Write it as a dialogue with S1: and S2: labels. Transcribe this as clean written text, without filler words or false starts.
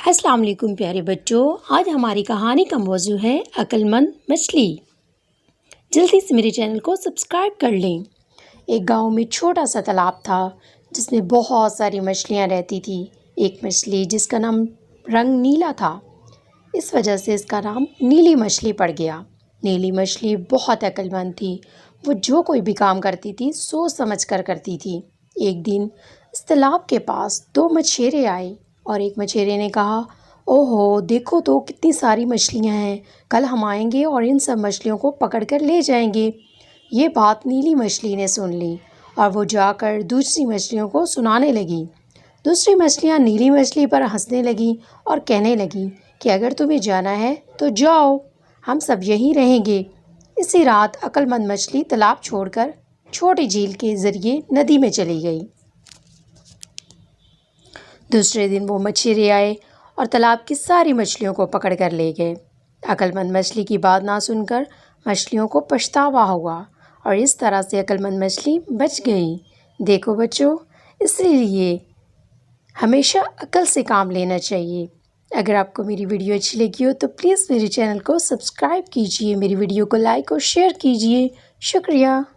S1: السلام علیکم پیارے بچوں، آج ہماری کہانی کا موضوع ہے عقل مند مچھلی۔ جلدی سے میرے چینل کو سبسکرائب کر لیں۔ ایک گاؤں میں چھوٹا سا تالاب تھا جس میں بہت ساری مچھلیاں رہتی تھی۔ ایک مچھلی جس کا نام رنگ نیلا تھا، اس وجہ سے اس کا نام نیلی مچھلی پڑ گیا۔ نیلی مچھلی بہت عقل مند تھی، وہ جو کوئی بھی کام کرتی تھی سوچ سمجھ کر کرتی تھی۔ ایک دن اس تالاب کے پاس دو مچھیرے آئے اور ایک مچھیرے نے کہا، اوہو دیکھو تو کتنی ساری مچھلیاں ہیں، کل ہم آئیں گے اور ان سب مچھلیوں کو پکڑ کر لے جائیں گے۔ یہ بات نیلی مچھلی نے سن لی اور وہ جا کر دوسری مچھلیوں کو سنانے لگی۔ دوسری مچھلیاں نیلی مچھلی پر ہنسنے لگیں اور کہنے لگیں کہ اگر تمہیں جانا ہے تو جاؤ، ہم سب یہیں رہیں گے۔ اسی رات عقل مند مچھلی تالاب چھوڑ کر چھوٹی جھیل کے ذریعے ندی میں چلی گئی۔ دوسرے دن وہ مچھیرے آئے اور تالاب کی ساری مچھلیوں کو پکڑ کر لے گئے۔ عقل مند مچھلی کی بات نہ سن کر مچھلیوں کو پچھتاوا ہوا اور اس طرح سے عقل مند مچھلی بچ گئی۔ دیکھو بچوں، اس لیے ہمیشہ عقل سے کام لینا چاہیے۔ اگر آپ کو میری ویڈیو اچھی لگی ہو تو پلیز میرے چینل کو سبسکرائب کیجیے، میری ویڈیو کو لائک اور شیئر کیجیے۔ شکریہ۔